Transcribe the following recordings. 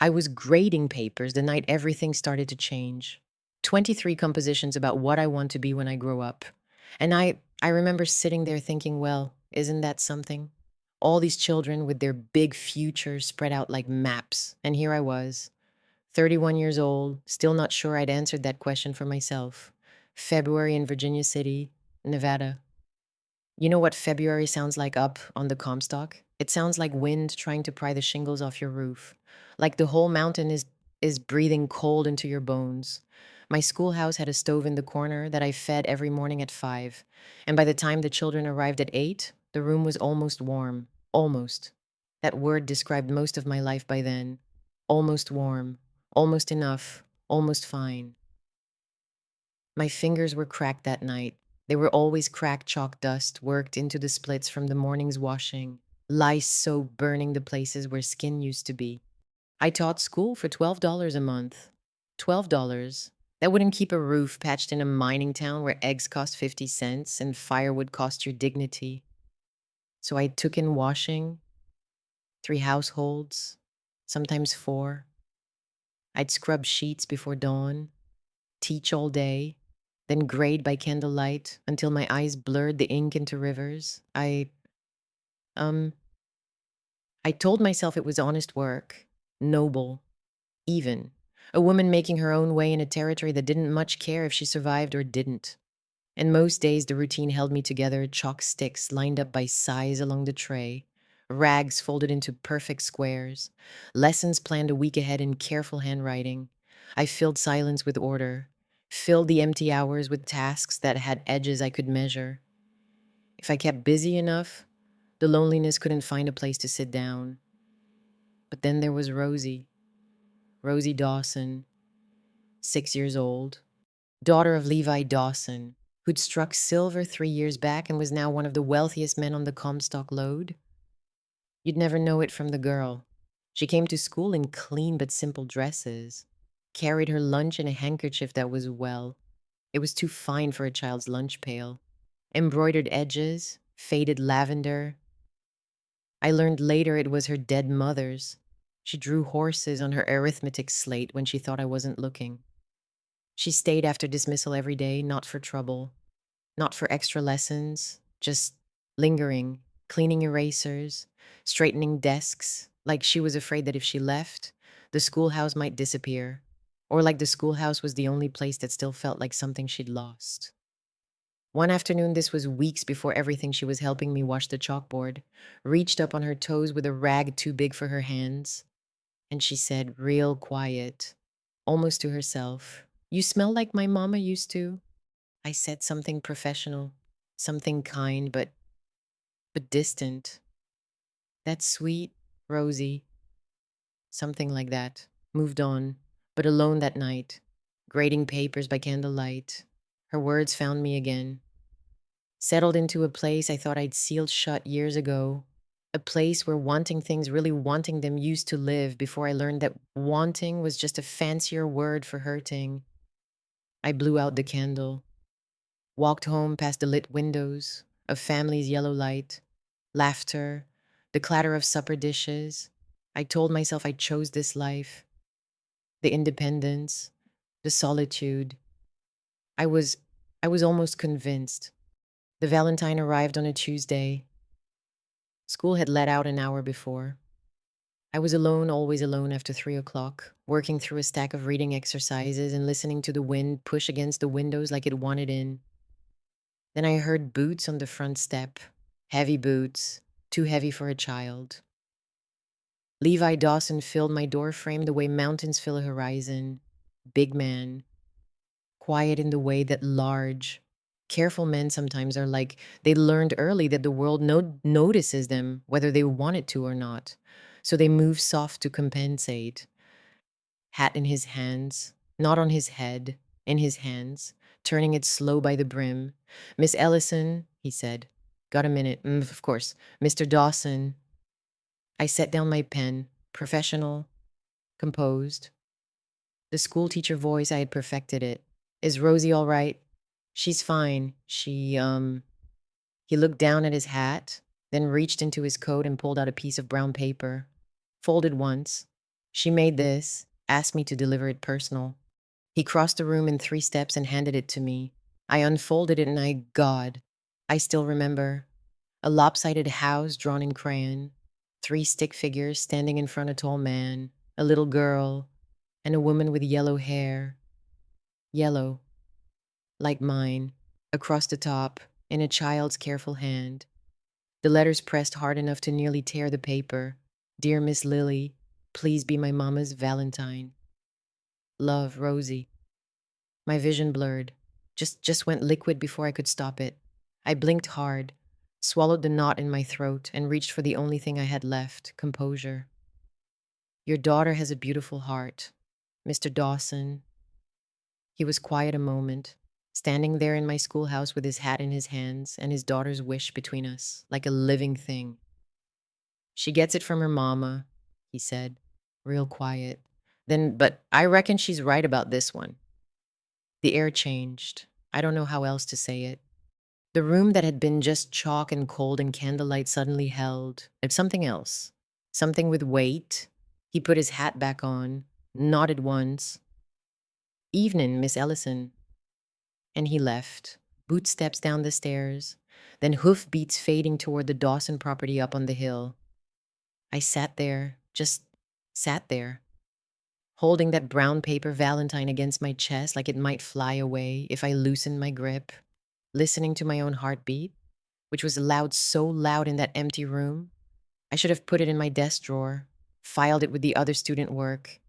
I was grading papers the night everything started to change. 23 compositions about what I want to be when I grow up. And I remember sitting there thinking, well, isn't that something? All these children with their big futures spread out like maps. And here I was, 31 years old, still not sure I'd answered that question for myself. February in Virginia City, Nevada. You know what February sounds like up on the Comstock? It sounds like wind trying to pry the shingles off your roof. Like the whole mountain is breathing cold into your bones. My schoolhouse had a stove in the corner that I fed every morning at 5. And by the time the children arrived at 8, the room was almost warm. Almost. That word described most of my life by then. Almost warm. Almost enough. Almost fine. My fingers were cracked that night. They were always cracked chalk dust worked into the splits from the morning's washing, lice soap burning the places where skin used to be. I taught school for $12 a month. $12. That wouldn't keep a roof patched in a mining town where eggs cost 50 cents and firewood cost your dignity. So I took in washing, 3 households, sometimes 4. I'd scrub sheets before dawn, teach all day, then grade by candlelight until my eyes blurred the ink into rivers. Um, I told myself it was honest work, noble, even. A woman making her own way in a territory that didn't much care if she survived or didn't. And most days the routine held me together, chalk sticks lined up by size along the tray, rags folded into perfect squares, lessons planned a week ahead in careful handwriting. I filled silence with order, filled the empty hours with tasks that had edges I could measure. If I kept busy enough, the loneliness couldn't find a place to sit down. But then there was Rosie, Rosie Dawson, 6 years old, daughter of Levi Dawson, who'd struck silver 3 years back and was now one of the wealthiest men on the Comstock lode. You'd never know it from the girl. She came to school in clean but simple dresses, carried her lunch in a handkerchief that was, well, it was too fine for a child's lunch pail. Embroidered edges, faded lavender. I learned later it was her dead mother's. She drew horses on her arithmetic slate when she thought I wasn't looking. She stayed after dismissal every day, not for trouble, not for extra lessons, just lingering, cleaning erasers, straightening desks, like she was afraid that if she left, the schoolhouse might disappear, or like the schoolhouse was the only place that still felt like something she'd lost. One afternoon, this was weeks before everything, she was helping me wash the chalkboard, reached up on her toes with a rag too big for her hands, and she said, real quiet, almost to herself, "You smell like my mama used to." I said something professional, something kind, but distant. "That's sweet, Rosie." Something like that. Moved on, but alone that night, grading papers by candlelight. Her words found me again. Settled into a place I thought I'd sealed shut years ago. A place where wanting things, really wanting them, used to live before I learned that wanting was just a fancier word for hurting. I blew out the candle, walked home past the lit windows, of family's yellow light, laughter, the clatter of supper dishes. I told myself I chose this life, the independence, the solitude. I was I was almost convinced. The Valentine arrived on a Tuesday. School had let out an hour before. I was alone, always alone after 3 o'clock, working through a stack of reading exercises and listening to the wind push against the windows like it wanted in. Then I heard boots on the front step, heavy boots, too heavy for a child. Levi Dawson filled my doorframe the way mountains fill a horizon. Big man, quiet in the way that large, careful men sometimes are like. They learned early that the world notices them whether they want it to or not. So they move soft to compensate. Hat in his hands, not on his head, in his hands, turning it slow by the brim. "Miss Ellison," he said. "Got a minute?" Of course. "Mr. Dawson." I set down my pen, professional, composed. The school teacher voice, I had perfected it. "Is Rosie all right?" "She's fine. He looked down at his hat, then reached into his coat and pulled out a piece of brown paper. Folded once. She made this, asked me to deliver it personal. He crossed the room in 3 steps and handed it to me. I unfolded it and God, I still remember. A lopsided house drawn in crayon, 3 stick figures standing in front of a tall man, a little girl, and a woman with yellow hair. Yellow, like mine, across the top, in a child's careful hand. The letters pressed hard enough to nearly tear the paper. Dear Miss Lily, please be my mama's Valentine. Love, Rosie. My vision blurred. Just went liquid before I could stop it. I blinked hard, swallowed the knot in my throat, and reached for the only thing I had left, composure. Your daughter has a beautiful heart. Mr. Dawson. He was quiet a moment, standing there in my schoolhouse with his hat in his hands and his daughter's wish between us, like a living thing. She gets it from her mama, he said, real quiet. But I reckon she's right about this one. The air changed. I don't know how else to say it. The room that had been just chalk and cold and candlelight suddenly held something else, something with weight. He put his hat back on, nodded once. Evening, Miss Ellison. And he left, boot steps down the stairs, then hoof beats fading toward the Dawson property up on the hill. I sat there, just sat there, holding that brown paper Valentine against my chest like it might fly away if I loosened my grip, listening to my own heartbeat, which was loud, so loud in that empty room. I should have put it in my desk drawer, filed it with the other student work.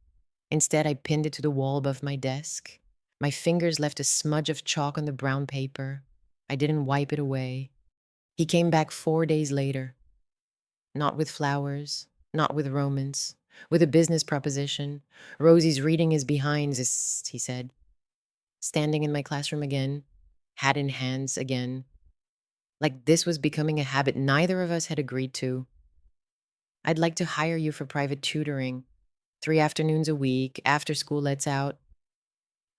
Instead, I pinned it to the wall above my desk. My fingers left a smudge of chalk on the brown paper. I didn't wipe it away. He came back 4 days later. Not with flowers, not with romance, with a business proposition. Rosie's reading his behinds, he said. Standing in my classroom again, hat in hands again. Like this was becoming a habit neither of us had agreed to. I'd like to hire you for private tutoring. 3 afternoons a week, after school lets out.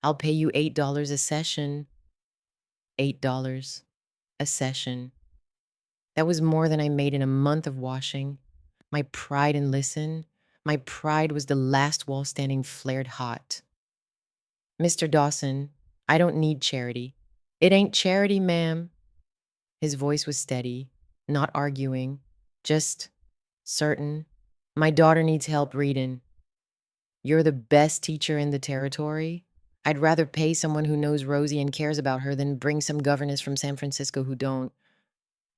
I'll pay you $8 a session. $8 a session. That was more than I made in a month of washing. My pride in listen, my pride was the last wall standing flared hot. Mr. Dawson, I don't need charity. It ain't charity, ma'am. His voice was steady, not arguing, just certain. My daughter needs help reading. You're the best teacher in the territory. I'd rather pay someone who knows Rosie and cares about her than bring some governess from San Francisco who don't.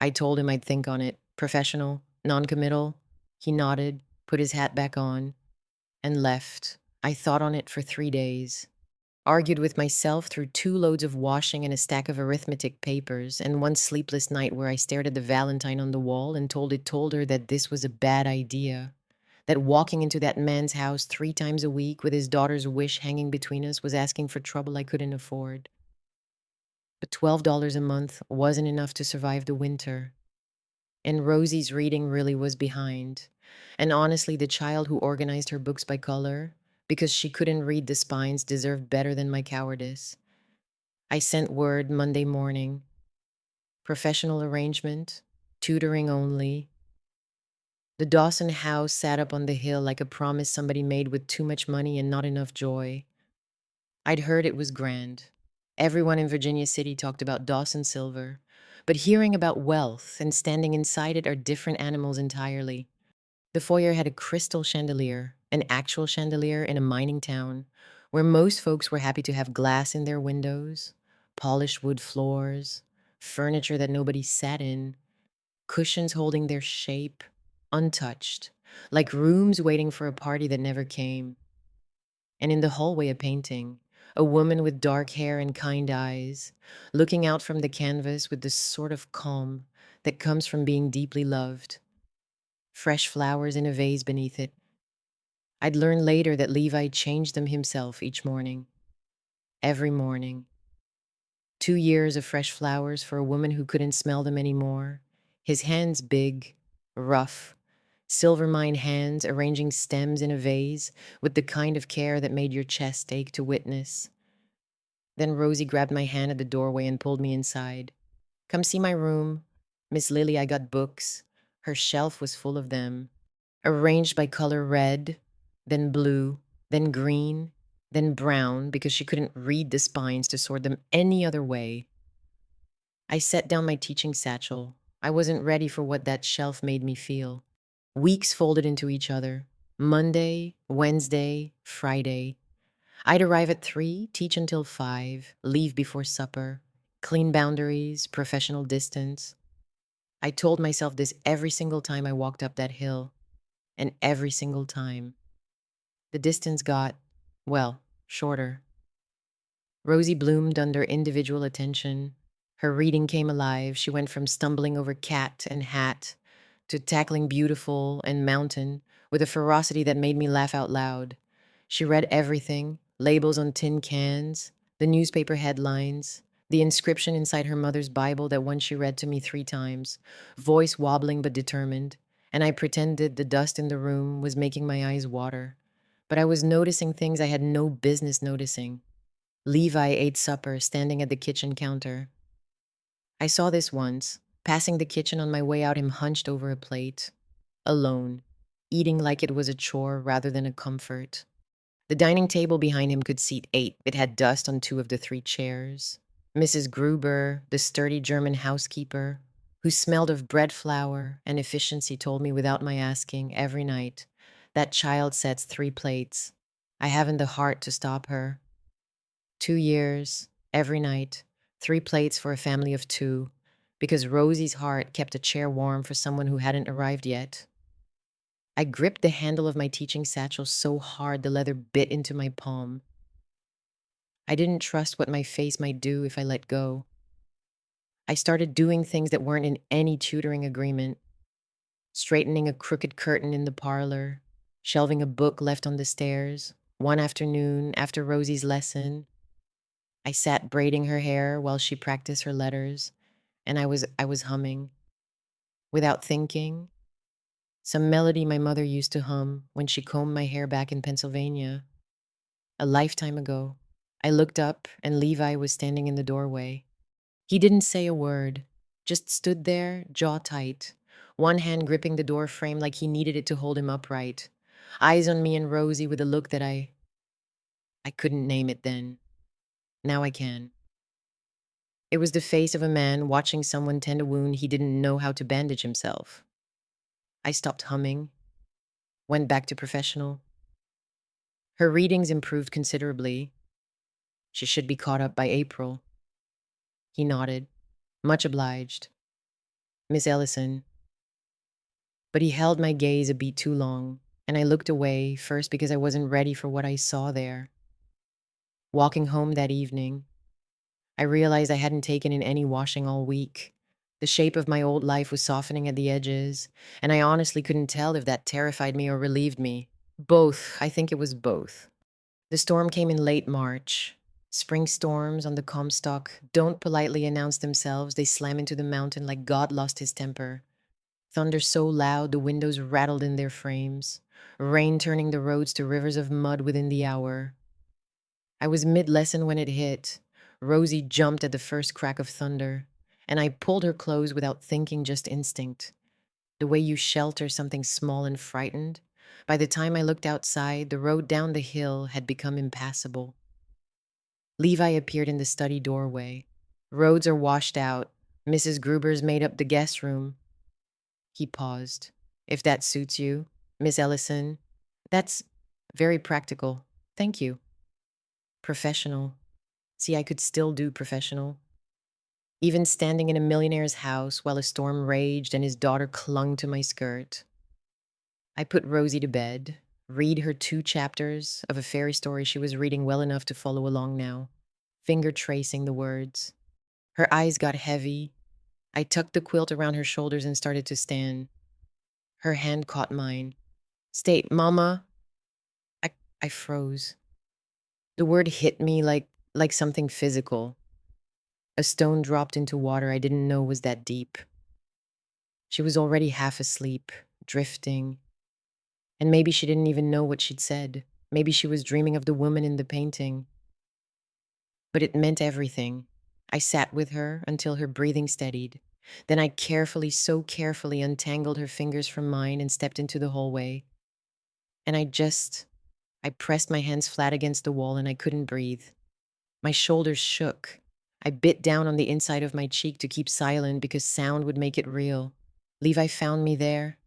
I told him I'd think on it. Professional, non-committal. He nodded, put his hat back on, and left. I thought on it for 3 days. Argued with myself through 2 loads of washing and a stack of arithmetic papers, and one sleepless night where I stared at the Valentine on the wall and told her that this was a bad idea. That walking into that man's house 3 times a week with his daughter's wish hanging between us was asking for trouble I couldn't afford. But $12 a month wasn't enough to survive the winter. And Rosie's reading really was behind. And honestly, the child who organized her books by color, because she couldn't read the spines, deserved better than my cowardice. I sent word Monday morning. Professional arrangement, tutoring only. The Dawson house sat up on the hill like a promise somebody made with too much money and not enough joy. I'd heard it was grand. Everyone in Virginia City talked about Dawson Silver, but hearing about wealth and standing inside it are different animals entirely. The foyer had a crystal chandelier, an actual chandelier in a mining town, where most folks were happy to have glass in their windows, polished wood floors, furniture that nobody sat in, cushions holding their shape, untouched, like rooms waiting for a party that never came. And in the hallway a painting, a woman with dark hair and kind eyes, looking out from the canvas with the sort of calm that comes from being deeply loved. Fresh flowers in a vase beneath it. I'd learn later that Levi changed them himself each morning. Every morning. 2 years of fresh flowers for a woman who couldn't smell them anymore. His hands big, rough, silver mine hands arranging stems in a vase with the kind of care that made your chest ache to witness. Then Rosie grabbed my hand at the doorway and pulled me inside. Come see my room. Miss Lily, I got books. Her shelf was full of them. Arranged by color red, then blue, then green, then brown because she couldn't read the spines to sort them any other way. I set down my teaching satchel. I wasn't ready for what that shelf made me feel. Weeks folded into each other. Monday, Wednesday, Friday. I'd arrive at 3, teach until 5, leave before supper, clean boundaries, professional distance. I told myself this every single time I walked up that hill, and every single time. The distance got, well, shorter. Rosie bloomed under individual attention. Her reading came alive. She went from stumbling over cat and hat to tackling beautiful and mountain with a ferocity that made me laugh out loud. She read everything, labels on tin cans, the newspaper headlines, the inscription inside her mother's Bible that once she read to me 3 times, voice wobbling but determined, and I pretended the dust in the room was making my eyes water. But I was noticing things I had no business noticing. Levi ate supper standing at the kitchen counter. I saw this once, passing the kitchen on my way out, him hunched over a plate, alone, eating like it was a chore rather than a comfort. The dining table behind him could seat 8. It had dust on 2 of the 3 chairs. Mrs. Gruber, the sturdy German housekeeper, who smelled of bread flour and efficiency, told me without my asking every night, "That child sets 3 plates. I haven't the heart to stop her." 2 years, every night, 3 plates for a family of 2, because Rosie's heart kept a chair warm for someone who hadn't arrived yet. I gripped the handle of my teaching satchel so hard the leather bit into my palm. I didn't trust what my face might do if I let go. I started doing things that weren't in any tutoring agreement. Straightening a crooked curtain in the parlor, shelving a book left on the stairs. One afternoon, after Rosie's lesson, I sat braiding her hair while she practiced her letters, and I was humming, without thinking, some melody my mother used to hum when she combed my hair back in Pennsylvania, a lifetime ago. I looked up, and Levi was standing in the doorway. He didn't say a word, just stood there, jaw tight, one hand gripping the door frame like he needed it to hold him upright. Eyes on me and Rosie with a look that I couldn't name it then. Now I can. It was the face of a man watching someone tend a wound he didn't know how to bandage himself. I stopped humming, went back to professional. Her readings improved considerably. She should be caught up by April. He nodded. Much obliged. Miss Ellison. But he held my gaze a beat too long, and I looked away, first because I wasn't ready for what I saw there. Walking home that evening, I realized I hadn't taken in any washing all week. The shape of my old life was softening at the edges, and I honestly couldn't tell if that terrified me or relieved me. Both. I think it was both. The storm came in late March. Spring storms on the Comstock don't politely announce themselves. They slam into the mountain like God lost his temper. Thunder so loud the windows rattled in their frames. Rain turning the roads to rivers of mud within the hour. I was mid-lesson when it hit. Rosie jumped at the first crack of thunder, and I pulled her close without thinking, just instinct. The way you shelter something small and frightened. By the time I looked outside, the road down the hill had become impassable. Levi appeared in the study doorway. "Roads are washed out. Mrs. Gruber's made up the guest room." He paused. "If that suits you, Miss Ellison." "That's very practical. Thank you." Professional. See, I could still do professional. Even standing in a millionaire's house while a storm raged and his daughter clung to my skirt. I put Rosie to bed, read her 2 chapters of a fairy story she was reading well enough to follow along now, finger tracing the words. Her eyes got heavy. I tucked the quilt around her shoulders and started to stand. Her hand caught mine. "Stay, Mama." I froze. The word hit me like something physical. A stone dropped into water I didn't know was that deep. She was already half asleep, drifting. And maybe she didn't even know what she'd said. Maybe she was dreaming of the woman in the painting. But it meant everything. I sat with her until her breathing steadied. Then I carefully, so carefully untangled her fingers from mine and stepped into the hallway. And I just I pressed my hands flat against the wall and I couldn't breathe. My shoulders shook. I bit down on the inside of my cheek to keep silent because sound would make it real. Levi found me there.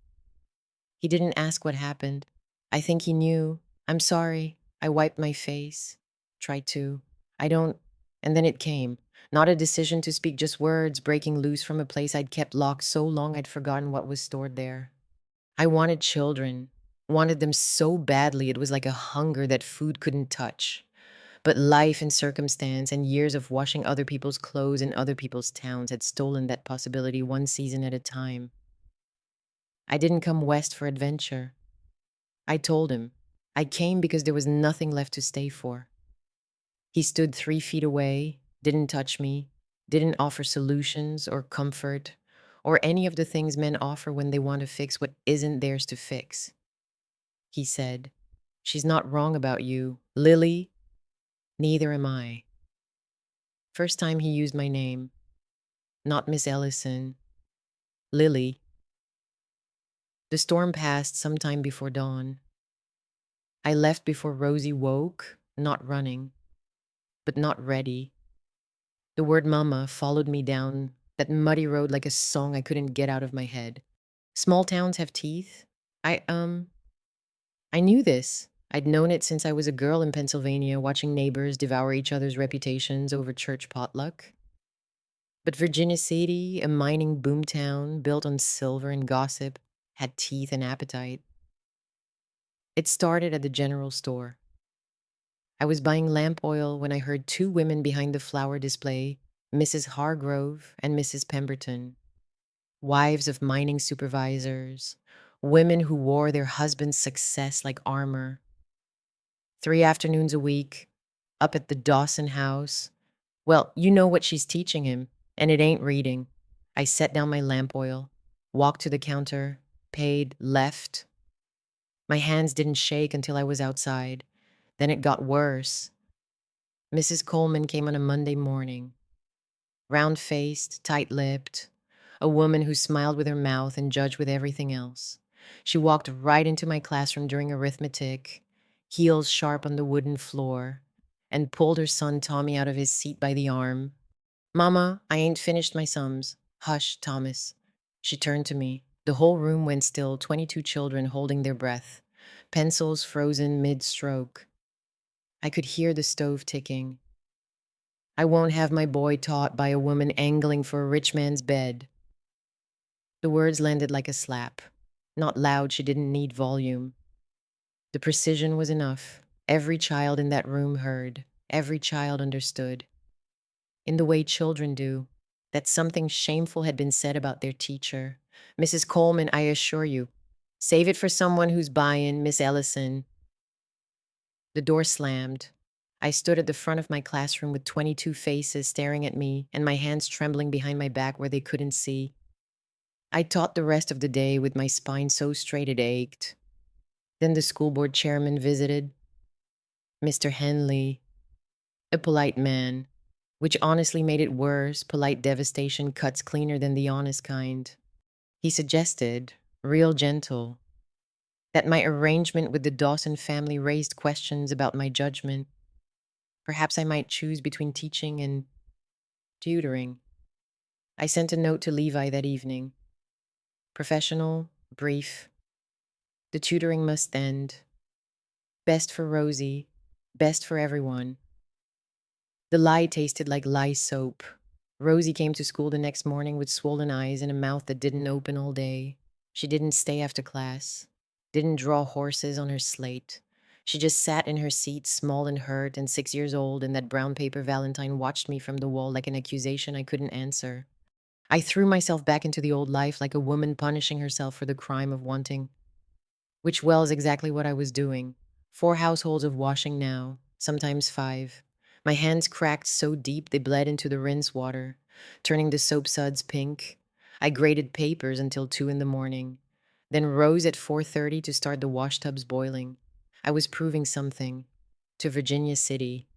He didn't ask what happened. I think he knew. I'm sorry. I wiped my face. Tried to. I don't. And then it came. Not a decision to speak, just words breaking loose from a place I'd kept locked so long I'd forgotten what was stored there. I wanted children. Wanted them so badly it was like a hunger that food couldn't touch. But life and circumstance and years of washing other people's clothes in other people's towns had stolen that possibility one season at a time. I didn't come west for adventure. I told him. I came because there was nothing left to stay for. He stood 3 feet away, didn't touch me, didn't offer solutions or comfort or any of the things men offer when they want to fix what isn't theirs to fix. He said, "She's not wrong about you, Lily. Neither am I." First time he used my name. Not Miss Ellison. Lily. The storm passed sometime before dawn. I left before Rosie woke, not running, but not ready. The word mama followed me down that muddy road like a song I couldn't get out of my head. Small towns have teeth. I knew this. I'd known it since I was a girl in Pennsylvania, watching neighbors devour each other's reputations over church potluck. But Virginia City, a mining boomtown built on silver and gossip, had teeth and appetite. It started at the general store. I was buying lamp oil when I heard two women behind the flower display, Mrs. Hargrove and Mrs. Pemberton, wives of mining supervisors, women who wore their husbands' success like armor. 3 afternoons a week, up at the Dawson house. Well, you know what she's teaching him, and it ain't reading. I set down my lamp oil, walked to the counter, paid, left. My hands didn't shake until I was outside. Then it got worse. Mrs. Coleman came on a Monday morning, round-faced, tight-lipped, a woman who smiled with her mouth and judged with everything else. She walked right into my classroom during arithmetic, heels sharp on the wooden floor, and pulled her son Tommy out of his seat by the arm. "Mama, I ain't finished my sums." "Hush, Thomas." She turned to me. The whole room went still, 22 children holding their breath, pencils frozen mid-stroke. I could hear the stove ticking. "I won't have my boy taught by a woman angling for a rich man's bed." The words landed like a slap. Not loud, she didn't need volume. The precision was enough. Every child in that room heard. Every child understood. In the way children do, that something shameful had been said about their teacher. "Mrs. Coleman, I assure you. Save it for someone who's buyin', Miss Ellison." The door slammed. I stood at the front of my classroom with 22 faces staring at me and my hands trembling behind my back where they couldn't see. I taught the rest of the day with my spine so straight it ached. Then the school board chairman visited. Mr. Henley, a polite man, which honestly made it worse. Polite devastation cuts cleaner than the honest kind. He suggested, real gentle, that my arrangement with the Dawson family raised questions about my judgment. Perhaps I might choose between teaching and tutoring. I sent a note to Levi that evening. Professional, brief. The tutoring must end. Best for Rosie, best for everyone. The lie tasted like lye soap. Rosie came to school the next morning with swollen eyes and a mouth that didn't open all day. She didn't stay after class, didn't draw horses on her slate. She just sat in her seat, small and hurt and 6 years old, and that brown paper Valentine watched me from the wall like an accusation I couldn't answer. I threw myself back into the old life like a woman punishing herself for the crime of wanting. Which, well, is exactly what I was doing. 4 households of washing now, sometimes 5. My hands cracked so deep they bled into the rinse water, turning the soap suds pink. I graded papers until 2 in the morning, then rose at 4:30 to start the washtubs boiling. I was proving something. To Virginia City,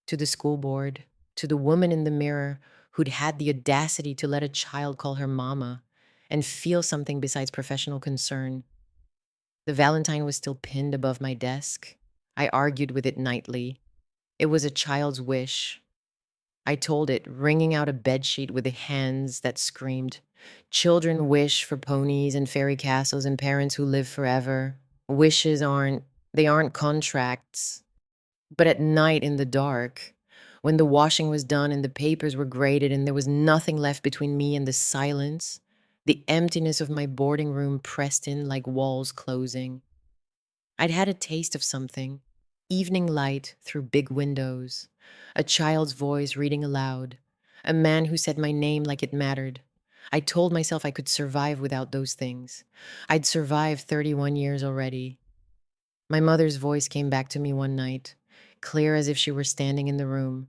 to the school board, to the woman in the mirror who'd had the audacity to let a child call her mama and feel something besides professional concern. The Valentine was still pinned above my desk. I argued with it nightly. It was a child's wish. I told it, wringing out a bedsheet with the hands that screamed. Children wish for ponies and fairy castles and parents who live forever. Wishes aren't contracts. But at night in the dark, when the washing was done and the papers were graded and there was nothing left between me and the silence, the emptiness of my boarding room pressed in like walls closing. I'd had a taste of something. Evening light through big windows, a child's voice reading aloud, a man who said my name like it mattered. I told myself I could survive without those things. I'd survived 31 years already. My mother's voice came back to me one night, clear as if she were standing in the room.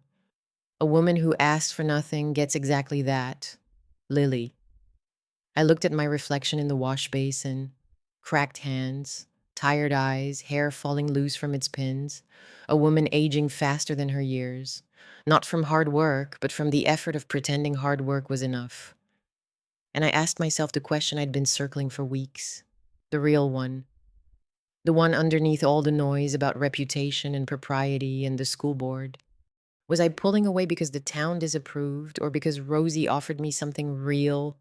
A woman who asks for nothing gets exactly that. Lily. I looked at my reflection in the wash basin. Cracked hands, tired eyes, hair falling loose from its pins. A woman aging faster than her years. Not from hard work, but from the effort of pretending hard work was enough. And I asked myself the question I'd been circling for weeks. The real one. The one underneath all the noise about reputation and propriety and the school board. Was I pulling away because the town disapproved or because Rosie offered me something real?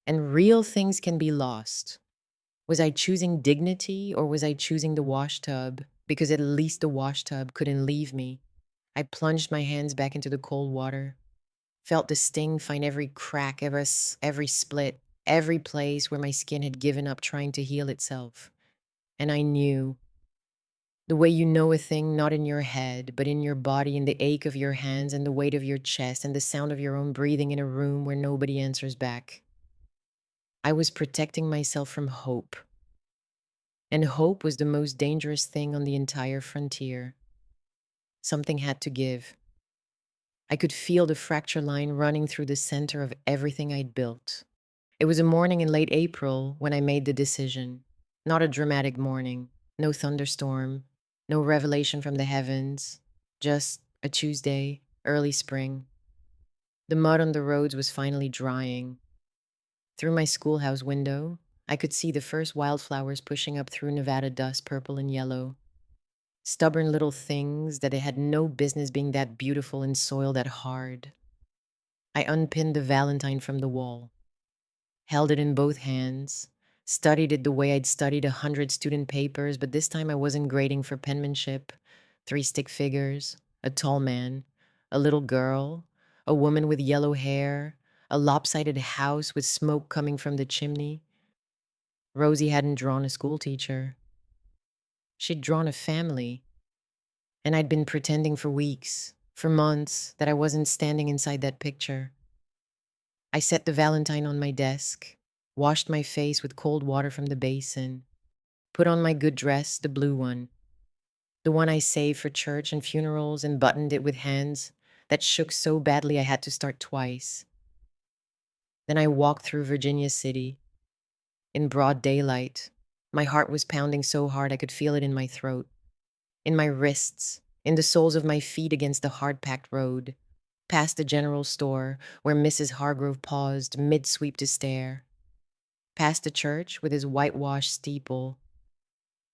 And real things can be lost. Was I choosing dignity or was I choosing the washtub? Because at least the washtub couldn't leave me. I plunged my hands back into the cold water, felt the sting find every crack, every split, every place where my skin had given up trying to heal itself. And I knew. The way you know a thing not in your head, but in your body, in the ache of your hands and the weight of your chest and the sound of your own breathing in a room where nobody answers back. I was protecting myself from hope. And hope was the most dangerous thing on the entire frontier. Something had to give. I could feel the fracture line running through the center of everything I'd built. It was a morning in late April when I made the decision. Not a dramatic morning, no thunderstorm, no revelation from the heavens, just a Tuesday, early spring. The mud on the roads was finally drying. Through my schoolhouse window, I could see the first wildflowers pushing up through Nevada dust, purple and yellow. Stubborn little things that had no business being that beautiful in soil that hard. I unpinned the Valentine from the wall, held it in both hands, studied it the way I'd studied 100 student papers, but this time I wasn't grading for penmanship. 3 stick figures, a tall man, a little girl, a woman with yellow hair, a lopsided house with smoke coming from the chimney. Rosie hadn't drawn a school teacher. She'd drawn a family. And I'd been pretending for weeks, for months, that I wasn't standing inside that picture. I set the Valentine on my desk, washed my face with cold water from the basin, put on my good dress, the blue one, the one I saved for church and funerals, and buttoned it with hands that shook so badly I had to start twice. Then I walked through Virginia City, in broad daylight. My heart was pounding so hard I could feel it in my throat, in my wrists, in the soles of my feet against the hard-packed road, past the general store where Mrs. Hargrove paused mid-sweep to stare, past the church with its whitewashed steeple,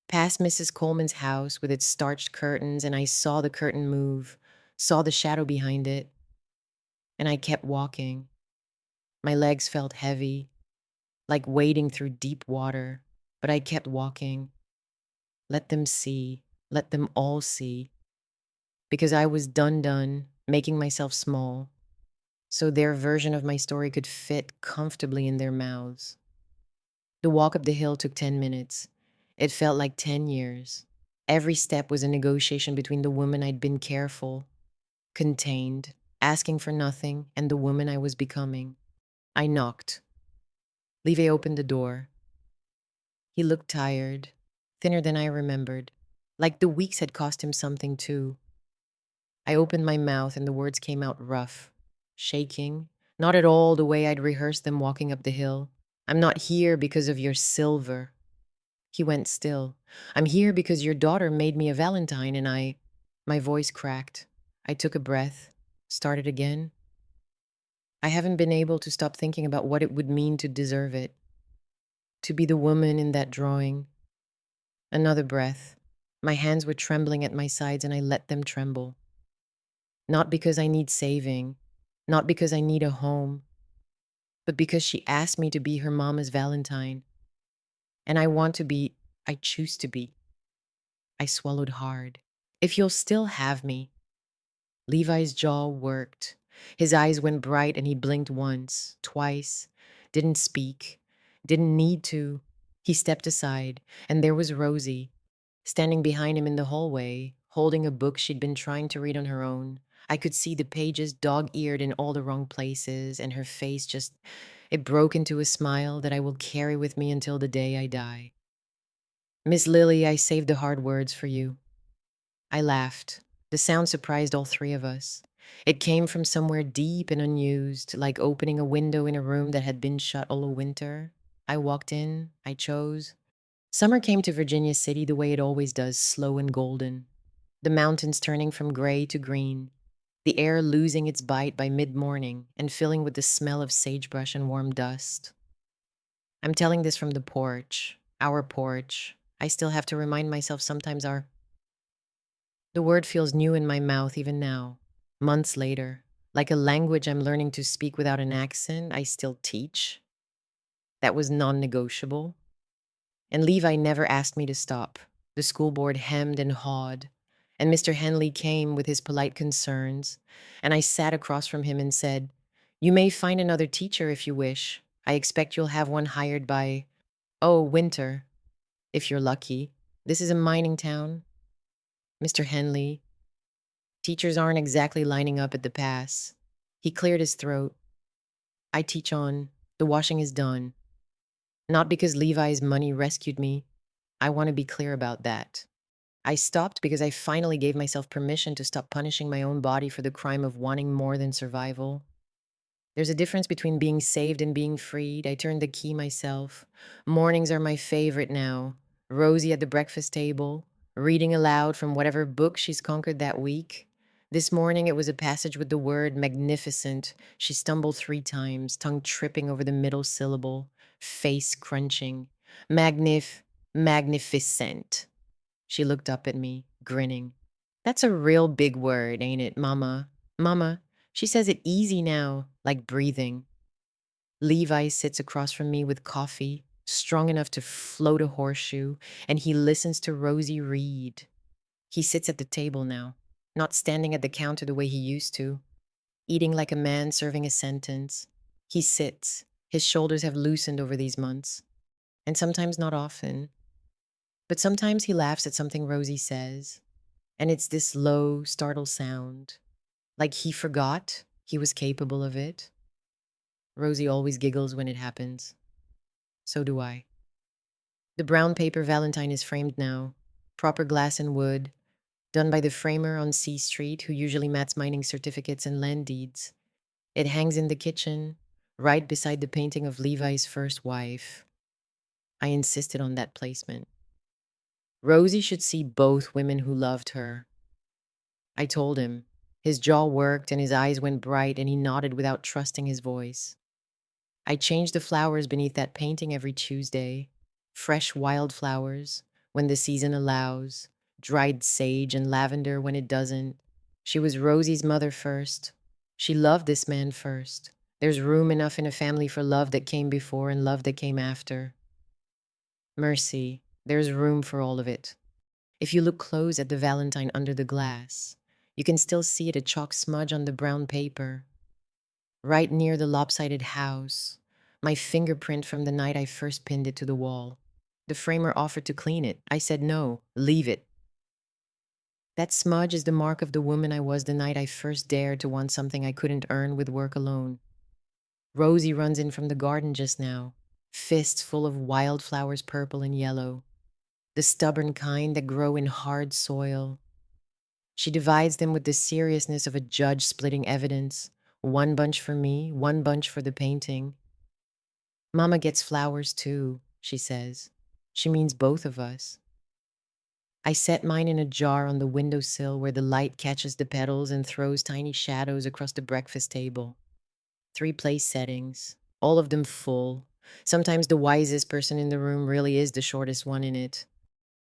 past Mrs. Coleman's house with its starched curtains, and I saw the curtain move, saw the shadow behind it, and I kept walking. My legs felt heavy, like wading through deep water, but I kept walking. Let them see, let them all see. Because I was done, making myself small, so their version of my story could fit comfortably in their mouths. The walk up the hill took 10 minutes. It felt like 10 years. Every step was a negotiation between the woman I'd been careful, contained, asking for nothing, and the woman I was becoming. I knocked. Levi opened the door. He looked tired, thinner than I remembered, like the weeks had cost him something too. I opened my mouth and the words came out rough, shaking, not at all the way I'd rehearsed them walking up the hill. I'm not here because of your silver. He went still. I'm here because your daughter made me a Valentine and My voice cracked. I took a breath, started again. I haven't been able to stop thinking about what it would mean to deserve it. To be the woman in that drawing. Another breath. My hands were trembling at my sides and I let them tremble. Not because I need saving, not because I need a home, but because she asked me to be her mama's Valentine. And I want to be, I choose to be. I swallowed hard. If you'll still have me. Levi's jaw worked. His eyes went bright and he blinked once, twice, didn't speak, didn't need to. He stepped aside, and there was Rosie, standing behind him in the hallway, holding a book she'd been trying to read on her own. I could see the pages dog-eared in all the wrong places, and her face it broke into a smile that I will carry with me until the day I die. Miss Lily, I saved the hard words for you. I laughed. The sound surprised all three of us. It came from somewhere deep and unused, like opening a window in a room that had been shut all winter. I walked in. I chose. Summer came to Virginia City the way it always does, slow and golden. The mountains turning from gray to green. The air losing its bite by mid-morning and filling with the smell of sagebrush and warm dust. I'm telling this from the porch, our porch. I still have to remind myself sometimes the word feels new in my mouth even now, months later, like a language I'm learning to speak without an accent I still teach. That was non-negotiable. And Levi never asked me to stop. The school board hemmed and hawed, and Mr. Henley came with his polite concerns, and I sat across from him and said, "You may find another teacher if you wish. I expect you'll have one hired by, winter, if you're lucky. This is a mining town." Mr. Henley, teachers aren't exactly lining up at the pass. He cleared his throat. I teach on. The washing is done. Not because Levi's money rescued me. I want to be clear about that. I stopped because I finally gave myself permission to stop punishing my own body for the crime of wanting more than survival. There's a difference between being saved and being freed. I turned the key myself. Mornings are my favorite now. Rosie at the breakfast table, reading aloud from whatever book she's conquered that week. This morning it was a passage with the word magnificent. She stumbled 3 times, tongue tripping over the middle syllable, face crunching. Magnificent. She looked up at me, grinning. "That's a real big word, ain't it, Mama? Mama, she says it easy now, like breathing." Levi sits across from me with coffee, strong enough to float a horseshoe, and he listens to Rosie read. He sits at the table now, not standing at the counter the way he used to, eating like a man serving a sentence. He sits. His shoulders have loosened over these months, and sometimes not often. But sometimes he laughs at something Rosie says, and it's this low, startled sound, like he forgot he was capable of it. Rosie always giggles when it happens. So do I. The brown paper Valentine is framed now, proper glass and wood, done by the framer on C Street who usually mats mining certificates and land deeds. It hangs in the kitchen, right beside the painting of Levi's first wife. I insisted on that placement. Rosie should see both women who loved her. I told him. His jaw worked and his eyes went bright and he nodded without trusting his voice. I change the flowers beneath that painting every Tuesday. Fresh wildflowers, when the season allows. Dried sage and lavender when it doesn't. She was Rosie's mother first. She loved this man first. There's room enough in a family for love that came before and love that came after. Mercy, there's room for all of it. If you look close at the Valentine under the glass, you can still see it a chalk smudge on the brown paper. Right near the lopsided house, my fingerprint from the night I first pinned it to the wall. The framer offered to clean it. I said no, leave it. That smudge is the mark of the woman I was the night I first dared to want something I couldn't earn with work alone. Rosie runs in from the garden just now, fists full of wildflowers, purple and yellow, the stubborn kind that grow in hard soil. She divides them with the seriousness of a judge splitting evidence, 1 bunch for me, 1 bunch for the painting. "Mama gets flowers too," she says. She means both of us. I set mine in a jar on the windowsill where the light catches the petals and throws tiny shadows across the breakfast table. 3 place settings, all of them full. Sometimes the wisest person in the room really is the shortest one in it.